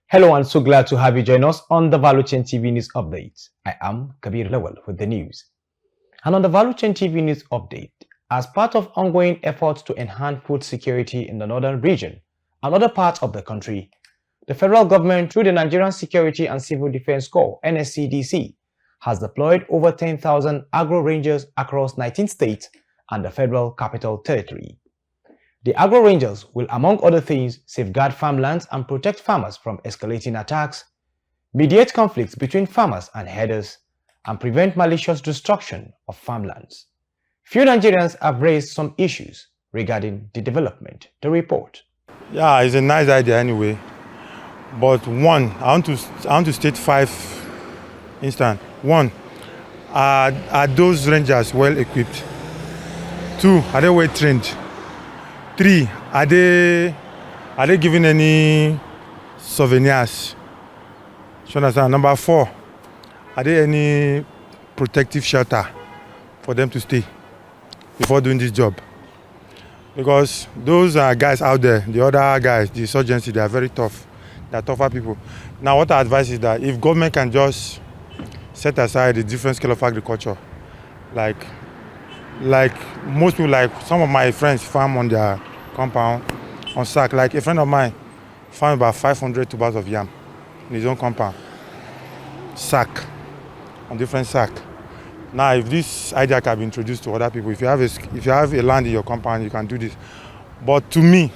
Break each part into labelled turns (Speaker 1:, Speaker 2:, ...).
Speaker 1: Hello, and so glad to have you join us on the Value Chain TV News Update. I am Kabir Lawal with the news. And on the Value Chain TV News Update, as part of ongoing efforts to enhance food security in the northern region and other parts of the country, the federal government, through the Nigerian Security and Civil Defense Corps (NSCDC), has deployed over 10,000 agro rangers across 19 states and the Federal Capital Territory. The agro rangers will, among other things, safeguard farmlands and protect farmers from escalating attacks, mediate conflicts between farmers and herders, and prevent malicious destruction of farmlands. Few Nigerians have raised some issues regarding the development. The report.
Speaker 2: Yeah, it's a nice idea anyway. But one, I want to state 5 instances. One, are those rangers well equipped? 2, are they well trained? 3, are they given any souvenirs? You understand? Number 4, are there any protective shelter for them to stay before doing this job? Because those are guys out there, the other guys, the insurgency, they are very tough. They are tougher people. Now, what I advise is that if government can just set aside a different scale of agriculture, like most people, like some of my friends farm on their compound on sack. Like a friend of mine farmed about 500 tubers of yam in his own compound. Sack, on different sack. Now, if this idea can be introduced to other people, if you have a land in your compound, you can do this. But to me,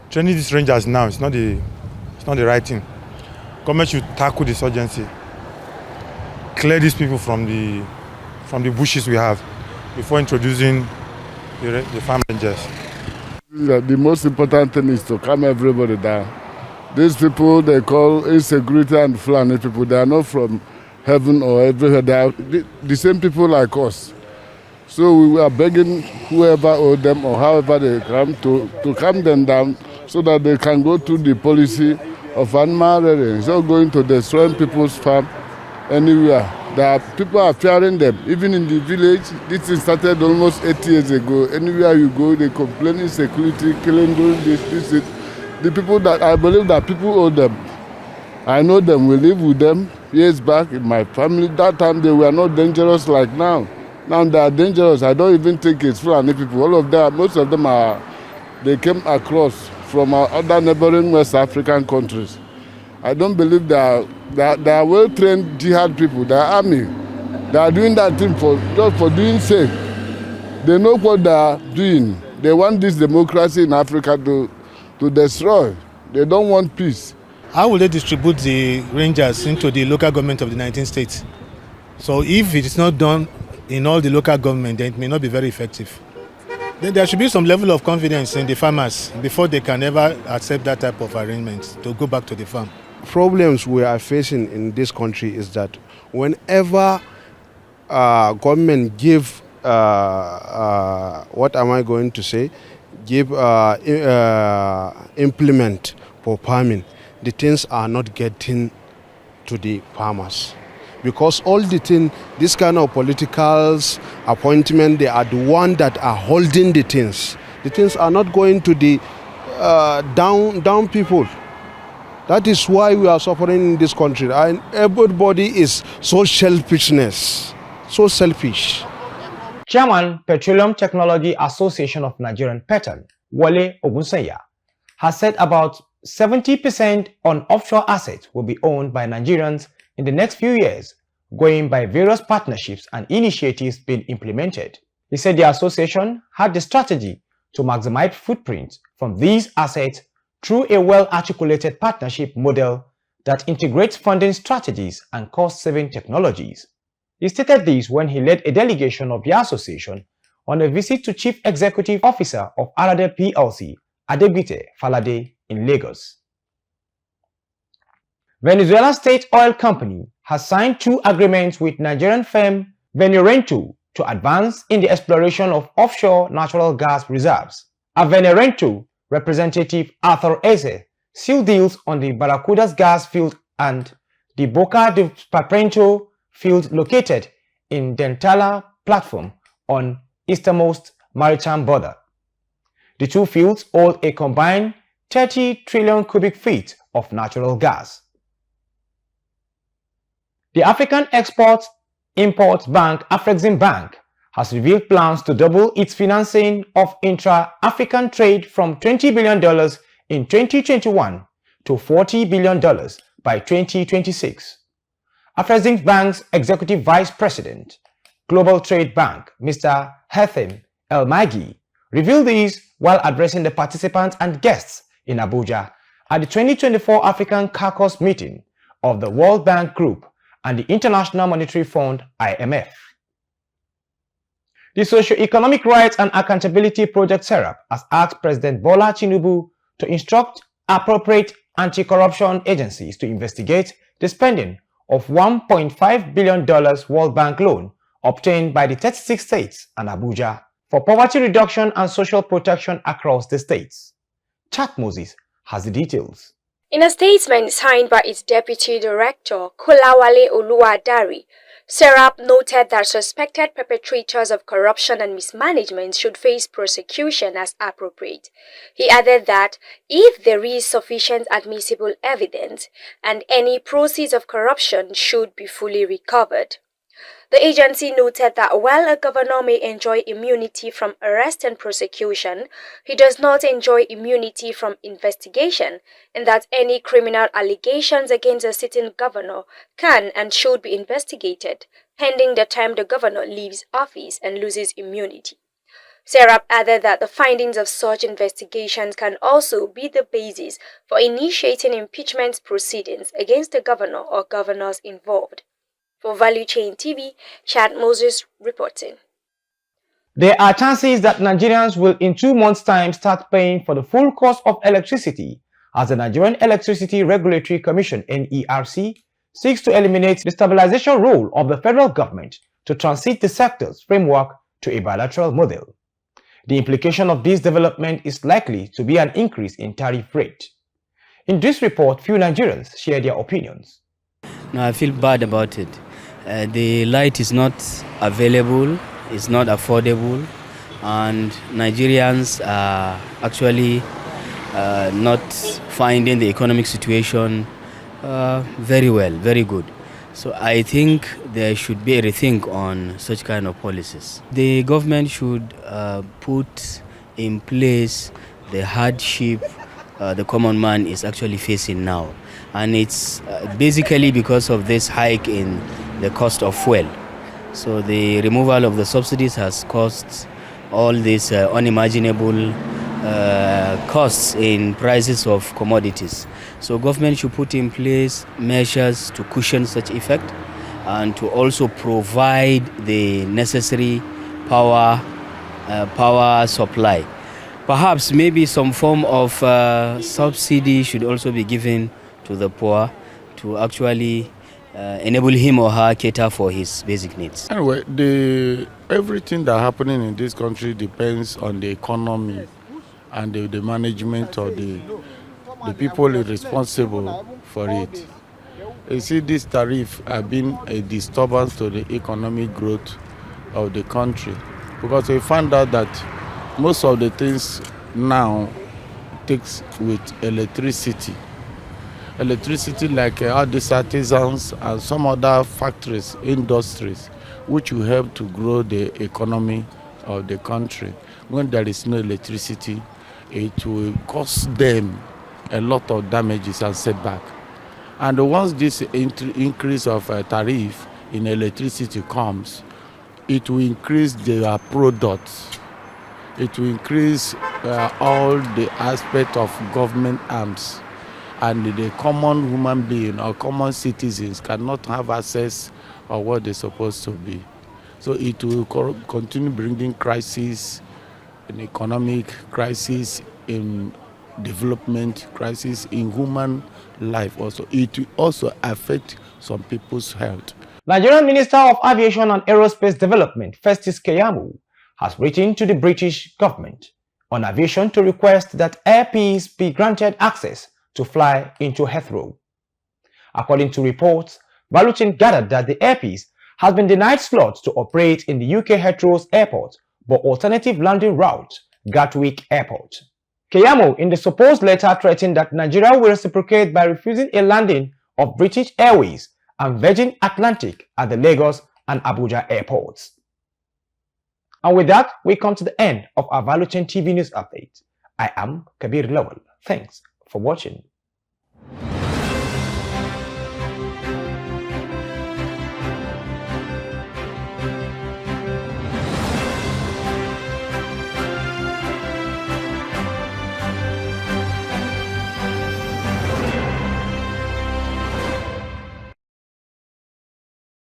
Speaker 2: training these rangers now, it's not the right thing. Government should tackle this urgency, clear these people from the bushes we have before introducing the farm rangers.
Speaker 3: The most important thing is to calm everybody down. These people they call insecurity and Fulani people, they are not from heaven or everywhere. They are the same people like us. So we are begging whoever owes them or however they come to calm them down so that they can go to the policy of animal rearing. It's not going to destroy people's farm anywhere. People are fearing them. Even in the village, this thing started almost 8 years ago. Anywhere you go, they complain insecurity, killing, doing this. The people that I believe that people owe them. I know them. We live with them years back in my family. That time they were not dangerous like now. Now they are dangerous. I don't even think it's Fulani people. All of them, most of them they came across from our other neighboring West African countries. I don't believe they are well-trained jihad people. They are army. They are doing that thing just for doing sake. They know what they are doing. They want this democracy in Africa to destroy. They don't want peace.
Speaker 4: How will they distribute the rangers into the local government of the 19 states? So if it is not done in all the local government, then it may not be very effective. Then there should be some level of confidence in the farmers before they can ever accept that type of arrangement to go back to the farm.
Speaker 5: Problems we are facing in this country is that whenever government give what am I going to say, implement for farming, the things are not getting to the farmers. Because all the things, this kind of politicals appointment, they are the one that are holding the things. The things are not going to the down people. That is why we are suffering in this country. And everybody is so selfish.
Speaker 1: Chairman, Petroleum Technology Association of Nigerian Petroleum, Wale Ogunsanya, has said about 70% on offshore assets will be owned by Nigerians in the next few years, going by various partnerships and initiatives being implemented. He said the association had the strategy to maximize footprint from these assets through a well-articulated partnership model that integrates funding strategies and cost-saving technologies. He stated this when he led a delegation of the association on a visit to Chief Executive Officer of Alade PLC, Adegbite Falade, in Lagos. Venezuela State Oil Company has signed 2 agreements with Nigerian firm Venerento to advance in the exploration of offshore natural gas reserves. At Venerento, Representative Arthur Eze sealed deals on the Barracudas gas field and the Boca de Paprento field located in Dentala platform on easternmost maritime border. The 2 fields hold a combined 30 trillion cubic feet of natural gas. The African Export-Import Bank, Afreximbank, has revealed plans to double its financing of intra-African trade from $20 billion in 2021 to $40 billion by 2026. Afreximbank's Executive Vice President, Global Trade Bank, Mr. Haitham El-Maghi, revealed these while addressing the participants and guests in Abuja at the 2024 African Caucus meeting of the World Bank Group and the International Monetary Fund, IMF. The Socio-Economic Rights and Accountability Project SERAP has asked President Bola Tinubu to instruct appropriate anti-corruption agencies to investigate the spending of $1.5 billion World Bank loan obtained by the 36 states and Abuja for poverty reduction and social protection across the states. Chat Moses has the details.
Speaker 6: In a statement signed by its Deputy Director, Kolawale Oluwadari, SERAP noted that suspected perpetrators of corruption and mismanagement should face prosecution as appropriate. He added that if there is sufficient admissible evidence, and any proceeds of corruption should be fully recovered. The agency noted that while a governor may enjoy immunity from arrest and prosecution, he does not enjoy immunity from investigation, and that any criminal allegations against a sitting governor can and should be investigated, pending the time the governor leaves office and loses immunity. SERAP added that the findings of such investigations can also be the basis for initiating impeachment proceedings against the governor or governors involved. For Value Chain TV, Chad Moses reporting.
Speaker 1: There are chances that Nigerians will in 2 months' time start paying for the full cost of electricity as the Nigerian Electricity Regulatory Commission (NERC) seeks to eliminate the stabilization role of the federal government to transit the sector's framework to a bilateral model. The implication of this development is likely to be an increase in tariff rate. In this report, few Nigerians share their opinions.
Speaker 7: No, I feel bad about it. The light is not available, it's not affordable, and Nigerians are actually not finding the economic situation very well, very good. So I think there should be a rethink on such kind of policies. The government should put in place the hardship the common man is actually facing now. And it's basically because of this hike in the cost of fuel. So the removal of the subsidies has caused all these unimaginable costs in prices of commodities. So government should put in place measures to cushion such effect and to also provide the necessary power supply. Perhaps maybe some form of subsidy should also be given to the poor to actually enable him or her cater for his basic needs.
Speaker 3: Anyway, everything that's happening in this country depends on the economy and the management of the people responsible for it. You see, this tariff has been a disturbance to the economic growth of the country because we found out that most of the things now takes with electricity. Electricity, like all these artisans and some other factories, industries, which will help to grow the economy of the country. When there is no electricity, it will cost them a lot of damages and setback. And once this increase of tariff in electricity comes, it will increase their products. It will increase all the aspects of government arms. And the common human being or common citizens cannot have access of what they're supposed to be. So it will continue bringing crisis in economic crisis, in development crisis, in human life also. It will also affect some people's health.
Speaker 1: Nigerian Minister of Aviation and Aerospace Development, Festus Keyamo, has written to the British government on aviation to request that Air Peace be granted access to fly into Heathrow. According to reports, Baluchin gathered that the Air Peace has been denied slots to operate in the UK Heathrow's airport, but alternative landing route, Gatwick Airport. Keyamo, in the supposed letter, threatened that Nigeria will reciprocate by refusing a landing of British Airways and Virgin Atlantic at the Lagos and Abuja airports. And with that, we come to the end of our Value Chain TV news update. I am Kabir Lawal. Thanks for watching.